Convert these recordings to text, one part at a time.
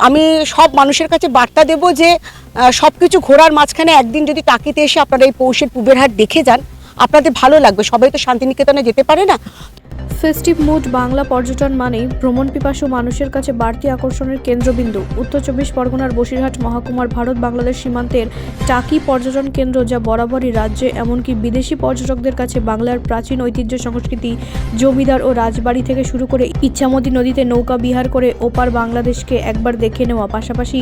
আমি সব মানুষের কাছে বার্তা দেব যে সব কিছু ঘোরার মাঝখানে একদিন যদি টাকিতে এসে আপনারা এই পৌষের পুবের হাট দেখে যান, আপনাদের ভালো লাগবে। সবাই তো শান্তিনিকেতনে যেতে পারে না। ফেস্টিভ মুড বাংলা পর্যটন মানেই ভ্রমণ পিপাসু মানুষের কাছে বাড়তি আকর্ষণের কেন্দ্রবিন্দু উত্তর 24 পরগনার বসিরহাট মহকুমার ভারত বাংলাদেশ সীমান্তের টাকি পর্যটন কেন্দ্র, যা বরাবরই রাজ্যে এমনকি বিদেশি পর্যটকদের কাছে বাংলার প্রাচীন ঐতিহ্য, সংস্কৃতি, জমিদার ও রাজবাড়ি থেকে শুরু করে ইচ্ছামতি নদীতে নৌকা বিহার করে ওপার বাংলাদেশকে একবার দেখে নেওয়া, পাশাপাশি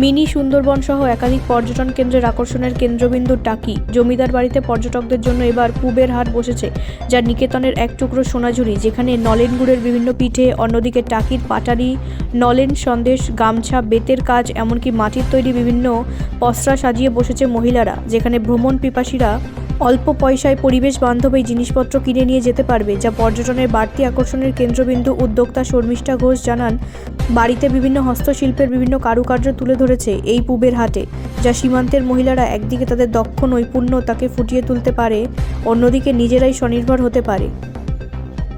মিনি সুন্দরবন সহ একাধিক পর্যটন কেন্দ্রের আকর্ষণের কেন্দ্রবিন্দু টাকি। জমিদার বাড়িতে পর্যটকদের জন্য এবার পুবের হাট বসেছে, যা নিকেতনের এক টুকরো সোনাঝুরি, যেখানে নলেন গুড়ের বিভিন্ন পিঠে, অন্যদিকে টাকির পাটারি, নলেন সন্দেশ, গামছা, বেতের কাজ, এমনকি মাটির তৈরি বিভিন্ন পসরা সাজিয়ে বসেছে মহিলারা, যেখানে ভ্রমণ পিপাসীরা অল্প পয়সায় পরিবেশ বান্ধব এই জিনিসপত্র কিনে নিয়ে যেতে পারবে, যা পর্যটনের বাড়তি আকর্ষণের কেন্দ্রবিন্দু। উদ্যোক্তা শর্মিষ্ঠা ঘোষ জানান, বাড়িতে বিভিন্ন হস্তশিল্পের বিভিন্ন কারুকার্য তুলে ধরেছে এই পুবের হাটে, যা সীমান্তের মহিলারা একদিকে তাদের দক্ষ নৈপুণ্যতাকে ফুটিয়ে তুলতে পারে, অন্যদিকে নিজেরাই স্বনির্ভর হতে পারে।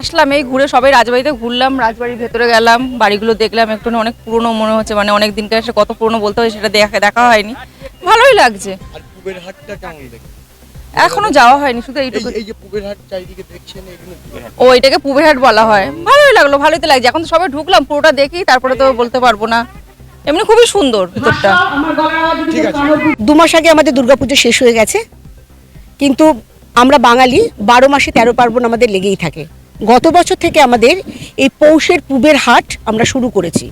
আসলাম এই ঘুরে, সবাই রাজবাড়িতে ঘুরলাম, রাজবাড়ির ভেতরে গেলাম, বাড়িগুলো দেখলাম, একটু অনেক পুরনো মনে হচ্ছে, মানে অনেক দিনকার এসে কত পুরনো বলতে হয় সেটা দেখা হয়নি, ভালোই লাগছে। আর পুবের হাটটা কেমন দেখে? এখনো যাওয়া হয়নি, শুধু এইটুকু। এই যে পুবের হাট চারিদিকে দেখছেন, এগুলো পুবের হাট। ও এটাকে পুবের হাট বলা হয়, ভালোই লাগলো, ভালোই তো লাগছে। এখন তো সবাই ঢুকলাম, পুরোটা দেখি, তারপরে তো বলতে পারবো না। এমনি খুবই সুন্দর ভিতরটা। ঠিক আছে। 2 মাস আগে আমাদের দুর্গাপুজো শেষ হয়ে গেছে, কিন্তু আমরা বাঙালি 12 মাসে 13 পার্বণ আমাদের লেগেই থাকে। গত বছর থেকে আমাদের এই পৌষের পুবের হাট আমরা শুরু করেছি,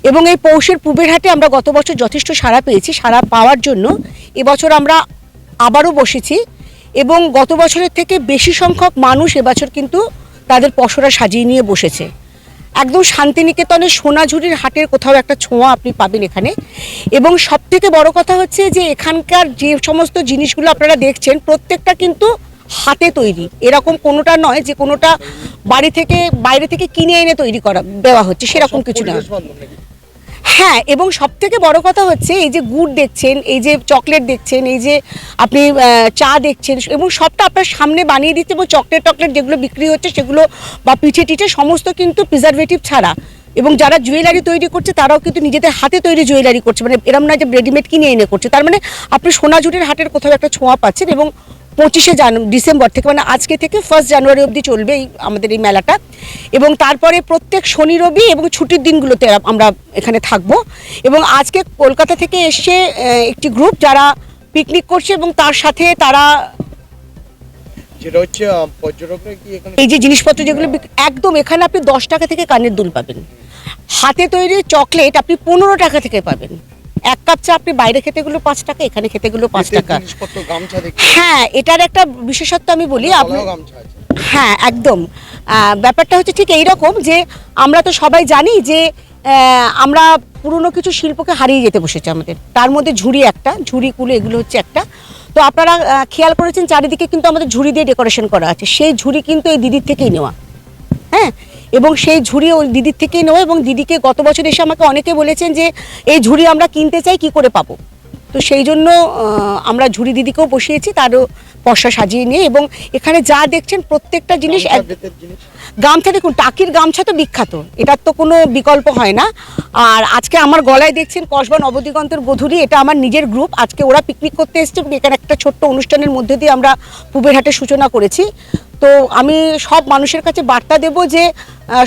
এবং এই পৌষের পুবের হাটে আমরা গত বছর যথেষ্ট সাড়া পেয়েছি। সাড়া পাওয়ার জন্য এবছর আমরা আবারও বসেছি, এবং গত বছরের থেকে বেশি সংখ্যক মানুষ এবছর কিন্তু তাদের পসরা সাজিয়ে নিয়ে বসেছে। একদম শান্তিনিকেতনের সোনাঝুরির হাটের কোথাও একটা ছোঁয়া আপনি পাবেন এখানে। এবং সবথেকে বড় কথা হচ্ছে যে এখানকার যে সমস্ত জিনিসগুলো আপনারা দেখছেন প্রত্যেকটা কিন্তু হাতে তৈরি, এরকম কোনোটা নয় যে কোনোটা বাড়ি থেকে বাইরে থেকে কিনে এনে তৈরি করা দেওয়া হচ্ছে, সেরকম কিছু না। হ্যাঁ, এবং সবথেকে বড় কথা হচ্ছে এই যে গুড় দেখছেন, এই যে চকলেট দেখছেন, এই যে আপনি চা দেখছেন, এবং সবটা আপনার সামনে বানিয়ে দিচ্ছে। এবং চকলেট যেগুলো বিক্রি হচ্ছে সেগুলো বা পিঠে টিঠে সমস্ত কিন্তু প্রিজারভেটিভ ছাড়া। এবং যারা জুয়েলারি তৈরি করছে তারাও কিন্তু নিজেদের হাতে তৈরি জুয়েলারি করছে, মানে এরম না যে রেডিমেড কিনে এনে করছে। তার মানে আপনি সোনাঝুরির হাটের কোথাও একটা ছোঁয়া পাচ্ছেন। এবং 25শে ডিসেম্বর থেকে, মানে আজকে থেকে 1 জানুয়ারি অবধি চলবে আমাদের এই মেলাটা। এবং তারপরে প্রত্যেক শনি রবি এবং ছুটির দিনগুলোতে আমরা এখানে থাকবো। এবং আজকে কলকাতা থেকে এসে একটি গ্রুপ যারা পিকনিক করছে, এবং তার সাথে তারা যেটা হচ্ছে পর্যটকরা কি এখানে এই যে জিনিসপত্র যেগুলো একদম এখানে আপনি 10 টাকা থেকে কানের দুল পাবেন, হাতে তৈরি চকলেট আপনি 15 টাকা থেকে পাবেন, 1 কাপ চা আপনি বাইরে খেতে গেলেও 5 টাকা, এখানে খেতে গেলেও 5 টাকা। জিনিসপত্র, গামছা দেখতে। হ্যাঁ, এটার একটা বিশেষত্ব আমি বলি আপনি। গামছা আছে। হ্যাঁ, একদম। ব্যাপারটা হচ্ছে ঠিক এইরকম যে আমরা তো সবাই জানি যে আমরা পুরনো কিছু শিল্পকে হারিয়ে যেতে বসেছে আমাদের। তার মধ্যে ঝুড়ি একটা, ঝুড়ি কুলো এগুলো হচ্ছে একটা। তো আপনারা খেয়াল করেছেন চারিদিকে কিন্তু আমাদের ঝুড়ি দিয়ে ডেকোরেশন করা আছে, সেই ঝুড়ি কিন্তু এই দিদির থেকেই নেওয়া। হ্যাঁ, এবং সেই ঝুড়ি ওই দিদির থেকেই নেওয়া। এবং দিদিকে গত বছর এসে আমাকে অনেকে বলেছেন যে এই ঝুড়ি আমরা কিনতে চাই, কি করে পাবো। তো সেই জন্য আমরা ঝুড়ি দিদিকেও বসিয়েছি, তারও পসরা সাজিয়ে নিয়ে। এবং এখানে যা দেখছেন প্রত্যেকটা জিনিস গামছা, দেখুন টাকির গামছা তো বিখ্যাত, এটার তো কোনো বিকল্প হয় না। আর আজকে আমার গলায় দেখছেন কসবা নবদিগন্তের গোধূলি, এটা আমার নিজের গ্রুপ। আজকে ওরা পিকনিক করতে এসছে, এখানে একটা ছোট্ট অনুষ্ঠানের মধ্যে দিয়ে আমরা পুবের হাটের সূচনা করেছি। তো আমি সব মানুষের কাছে বার্তা দেব যে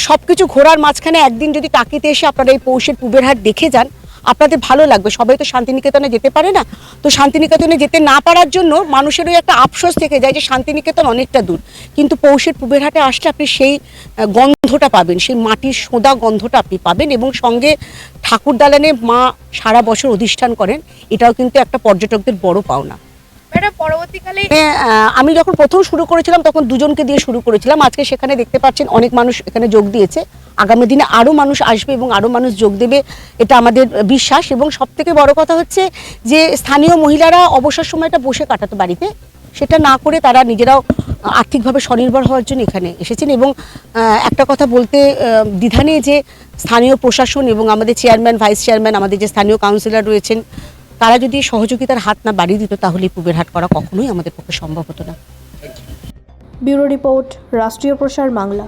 সব কিছু ঘোরার মাঝখানে একদিন যদি টাকিতে এসে আপনারা এই পৌষের পুবের হাট দেখে যান, আপনাদের ভালো লাগবে। সবাই তো শান্তিনিকেতনে যেতে পারে না, তো শান্তিনিকেতনে যেতে না পারার জন্য মানুষের ওই একটা আফসোস থেকে যায় যে শান্তিনিকেতন অনেকটা দূর। কিন্তু পৌষের পুবের হাটে আসলে আপনি সেই গন্ধটা পাবেন, সেই মাটির সোঁদা গন্ধটা আপনি পাবেন। এবং সঙ্গে ঠাকুর দালানে মা সারা বছর অধিষ্ঠান করেন, এটাও কিন্তু একটা পর্যটকদের বড় পাওনা। পরবর্তীকালে আমি যখন প্রথম শুরু করেছিলাম তখন 2 জনকে দিয়ে শুরু করেছিলাম। আজকে সেখানে দেখতে পাচ্ছেন অনেক মানুষ এখানে যোগ দিয়েছে। আগামী দিনে আরও মানুষ আসবে এবং আরও মানুষ যোগ দেবে, এটা আমাদের বিশ্বাস। এবং সবথেকে বড় কথা হচ্ছে যে স্থানীয় মহিলারা অবসর সময়টা বসে কাটাতো বাড়িতে, সেটা না করে তারা নিজেরাও আর্থিকভাবে স্বনির্ভর হওয়ার জন্য এখানে এসেছেন। এবং একটা কথা বলতে দ্বিধা নেই যে স্থানীয় প্রশাসন এবং আমাদের চেয়ারম্যান, ভাইস চেয়ারম্যান, আমাদের যে স্থানীয় কাউন্সিলর রয়েছেন, তারা যদি সহযোগিতার হাত না বাড়িয়ে দিত তাহলে পুবের হাট করা কখনোই আমাদের পক্ষে সম্ভব হতো না। ব্যুরো রিপোর্ট, রাষ্ট্রীয় প্রসার বাংলা।